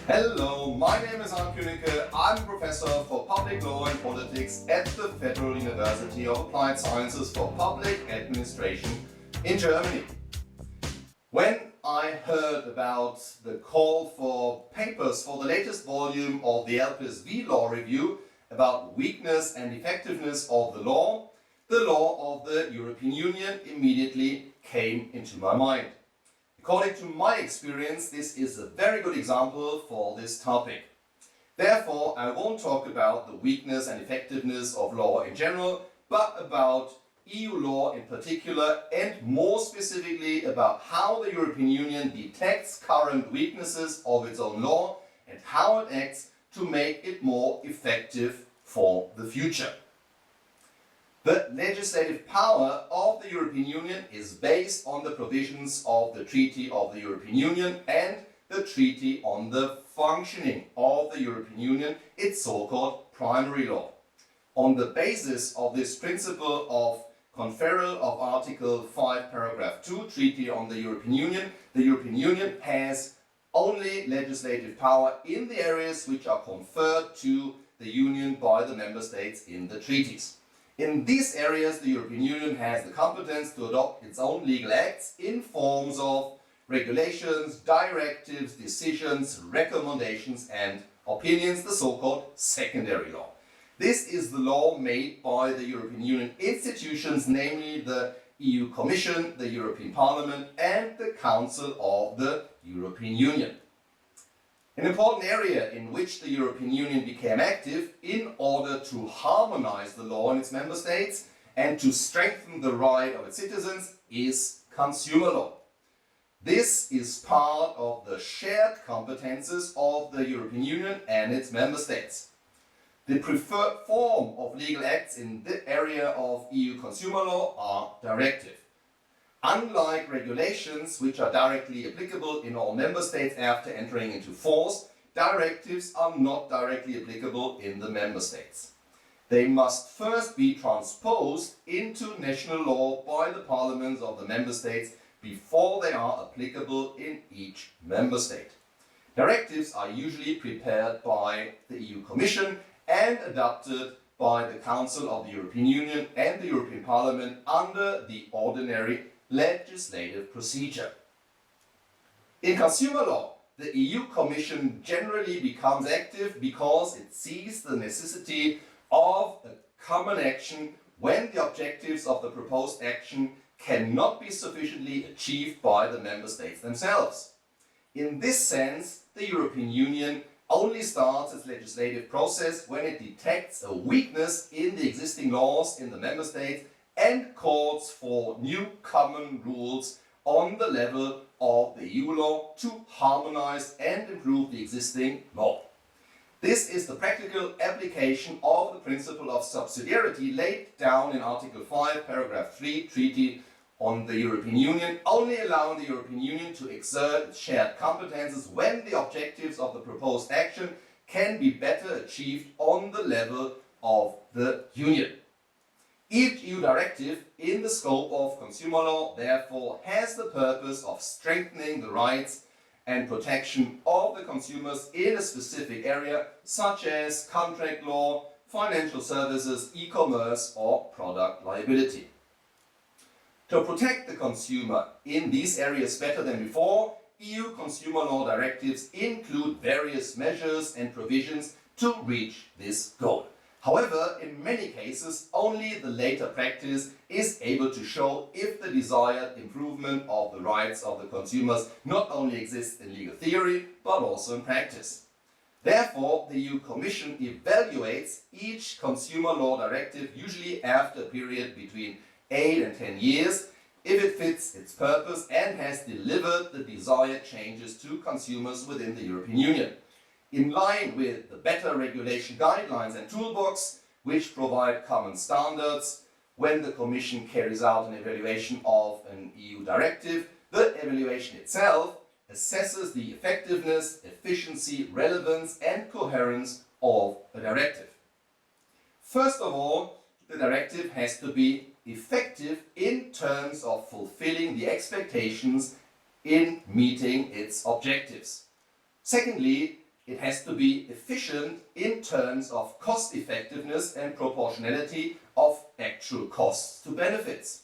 Hello, my name is Arndt Künnecke. I'm a professor for public law and politics at the Federal University of Applied Sciences for Public Administration in Germany. When I heard about the call for papers for the latest volume of the LPSV Law Review about weakness and effectiveness of the law of the European Union immediately came into my mind. According to my experience, this is a very good example for this topic. Therefore, I won't talk about the weakness and effectiveness of law in general, but about EU law in particular, and more specifically about how the European Union detects current weaknesses of its own law and how it acts to make it more effective for the future. The legislative power of the European Union is based on the provisions of the Treaty of the European Union and the Treaty on the Functioning of the European Union, its so-called primary law. On the basis of this principle of conferral of Article 5, Paragraph 2, Treaty on the European Union has only legislative power in the areas which are conferred to the Union by the Member States in the treaties. In these areas, the European Union has the competence to adopt its own legal acts in forms of regulations, directives, decisions, recommendations and opinions, the so-called secondary law. This is the law made by the European Union institutions, namely the EU Commission, the European Parliament and the Council of the European Union. An important area in which the European Union became active in order to harmonize the law in its member states and to strengthen the right of its citizens is consumer law. This is part of the shared competences of the European Union and its member states. The preferred form of legal acts in the area of EU consumer law are directive. Unlike regulations, which are directly applicable in all member states after entering into force, directives are not directly applicable in the member states. They must first be transposed into national law by the parliaments of the member states before they are applicable in each member state. Directives are usually prepared by the EU Commission and adopted by the Council of the European Union and the European Parliament under the ordinary legislative procedure. In consumer law, the EU Commission generally becomes active because it sees the necessity of a common action when the objectives of the proposed action cannot be sufficiently achieved by the member states themselves. In this sense, the European Union only starts its legislative process when it detects a weakness in the existing laws in the member states and calls for new common rules on the level of the EU law to harmonize and improve the existing law. This is the practical application of the principle of subsidiarity laid down in Article 5, Paragraph 3, Treaty on the European Union, only allowing the European Union to exert its shared competences when the objectives of the proposed action can be better achieved on the level of the Union. Each EU directive in the scope of consumer law therefore has the purpose of strengthening the rights and protection of the consumers in a specific area, such as contract law, financial services, e-commerce or product liability. To protect the consumer in these areas better than before, EU consumer law directives include various measures and provisions to reach this goal. However, in many cases, only the later practice is able to show if the desired improvement of the rights of the consumers not only exists in legal theory, but also in practice. Therefore, the EU Commission evaluates each consumer law directive usually after a period between 8 and 10 years if it fits its purpose and has delivered the desired changes to consumers within the European Union. In line with the better regulation guidelines and toolbox, which provide common standards, when the Commission carries out an evaluation of an EU directive, the evaluation itself assesses the effectiveness, efficiency, relevance and coherence of a directive. First of all, the directive has to be effective in terms of fulfilling the expectations in meeting its objectives. Secondly, it has to be efficient in terms of cost effectiveness and proportionality of actual costs to benefits.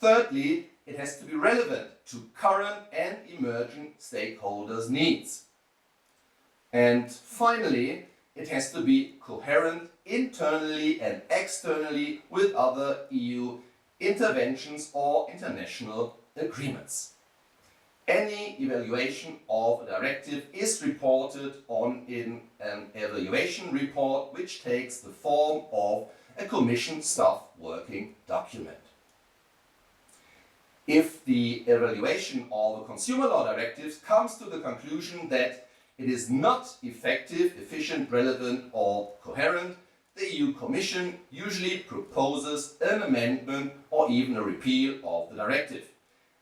Thirdly, it has to be relevant to current and emerging stakeholders' needs. And finally, it has to be coherent internally and externally with other EU interventions or international agreements. Any evaluation of a directive is reported on in an evaluation report, which takes the form of a Commission staff working document. If the evaluation of a consumer law directive comes to the conclusion that it is not effective, efficient, relevant, or coherent, the EU Commission usually proposes an amendment or even a repeal of the directive.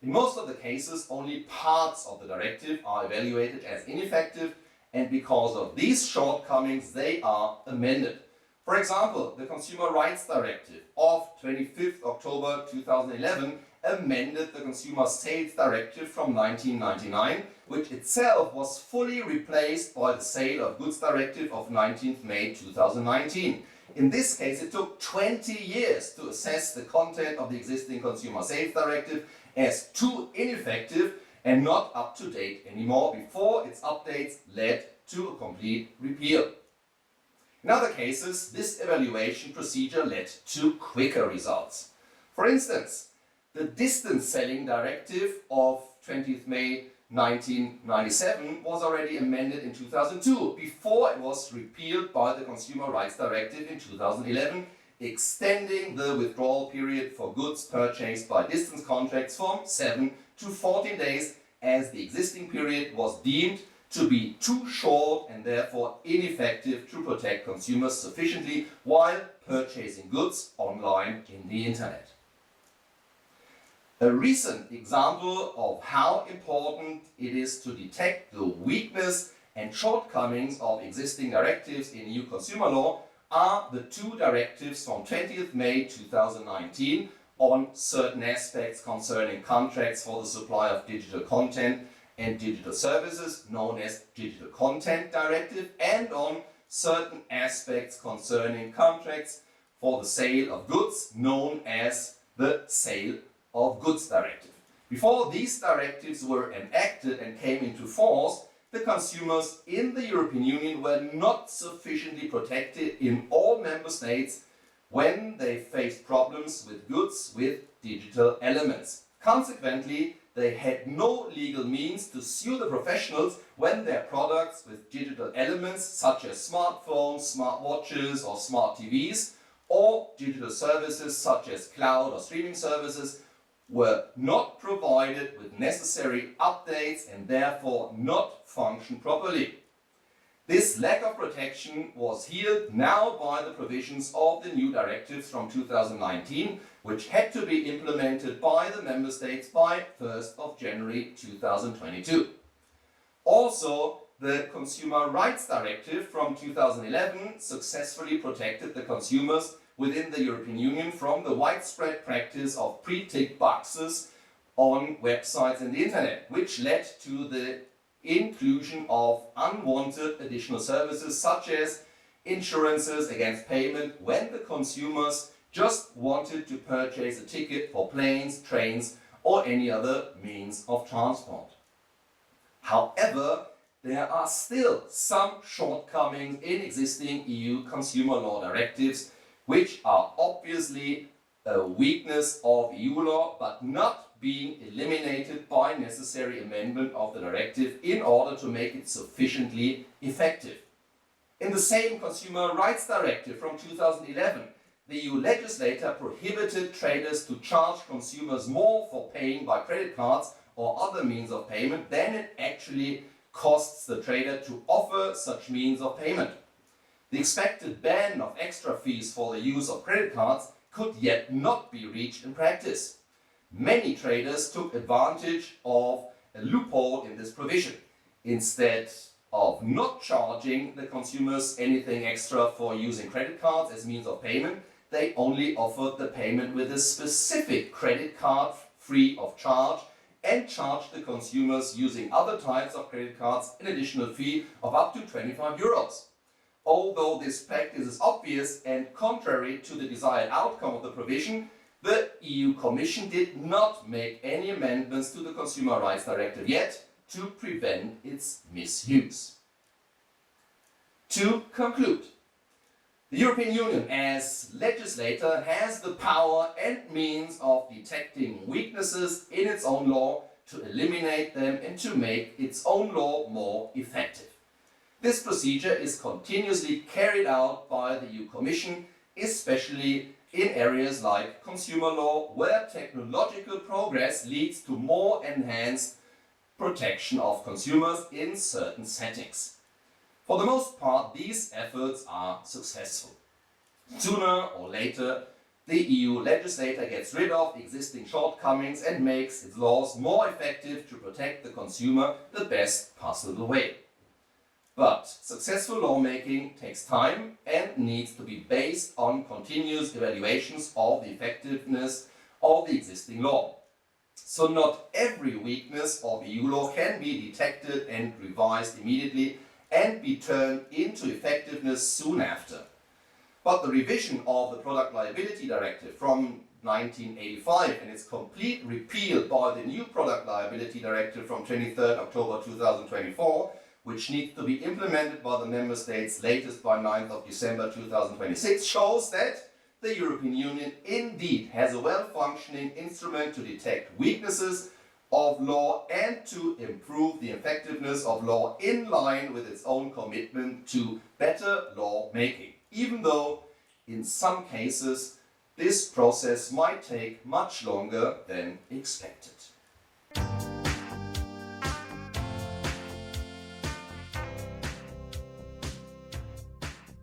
In most of the cases, only parts of the directive are evaluated as ineffective, and because of these shortcomings, they are amended. For example, the Consumer Rights Directive of 25th October 2011 amended the Consumer Sales Directive from 1999, which itself was fully replaced by the Sale of Goods Directive of 19th May 2019. In this case, it took 20 years to assess the content of the existing Consumer Sales Directive as too ineffective and not up to date anymore before its updates led to a complete repeal. In other cases, this evaluation procedure led to quicker results. For instance, the Distance Selling Directive of 20th May 1997 was already amended in 2002 before it was repealed by the Consumer Rights Directive in 2011, extending the withdrawal period for goods purchased by distance contracts from 7 to 14 days, as the existing period was deemed to be too short and therefore ineffective to protect consumers sufficiently while purchasing goods online in the internet. A recent example of how important it is to detect the weakness and shortcomings of existing directives in EU consumer law are the two directives from 20th May 2019 on certain aspects concerning contracts for the supply of digital content and digital services, known as Digital Content Directive, and on certain aspects concerning contracts for the sale of goods, known as the Sale of Goods Directive. Before these directives were enacted and came into force, the consumers in the European Union were not sufficiently protected in all member states when they faced problems with goods with digital elements. Consequently, they had no legal means to sue the professionals when their products with digital elements such as smartphones, smartwatches or smart TVs, or digital services such as cloud or streaming services were not provided with necessary updates and therefore not functioned properly. This lack of protection was healed now by the provisions of the new directives from 2019, which had to be implemented by the Member States by 1st of January 2022. Also, the Consumer Rights Directive from 2011 successfully protected the consumers within the European Union from the widespread practice of pre-tick boxes on websites and the internet, which led to the inclusion of unwanted additional services such as insurances against payment when the consumers just wanted to purchase a ticket for planes, trains or any other means of transport. However, there are still some shortcomings in existing EU consumer law directives which are obviously a weakness of EU law but not being eliminated by necessary amendment of the directive in order to make it sufficiently effective. In the same Consumer Rights Directive from 2011, the EU legislator prohibited traders to charge consumers more for paying by credit cards or other means of payment than it actually costs the trader to offer such means of payment. The expected ban of extra fees for the use of credit cards could yet not be reached in practice. Many traders took advantage of a loophole in this provision. Instead of not charging the consumers anything extra for using credit cards as means of payment, they only offered the payment with a specific credit card free of charge and charge the consumers using other types of credit cards an additional fee of up to 25 euros. Although this practice is obvious and contrary to the desired outcome of the provision, the EU Commission did not make any amendments to the Consumer Rights Directive yet to prevent its misuse. To conclude, the European Union as legislator has the power and means of detecting weaknesses in its own law to eliminate them and to make its own law more effective. This procedure is continuously carried out by the EU Commission, especially in areas like consumer law, where technological progress leads to more enhanced protection of consumers in certain settings. For the most part, these efforts are successful. Sooner or later, the EU legislator gets rid of existing shortcomings and makes its laws more effective to protect the consumer the best possible way. But successful lawmaking takes time and needs to be based on continuous evaluations of the effectiveness of the existing law. So not every weakness of EU law can be detected and revised immediately and be turned into effectiveness soon after. But the revision of the Product Liability Directive from 1985 and its complete repeal by the new Product Liability Directive from 23rd October 2024, which needs to be implemented by the Member States latest by 9th of December 2026, shows that the European Union indeed has a well-functioning instrument to detect weaknesses of law and to improve the effectiveness of law in line with its own commitment to better lawmaking, even though in some cases this process might take much longer than expected.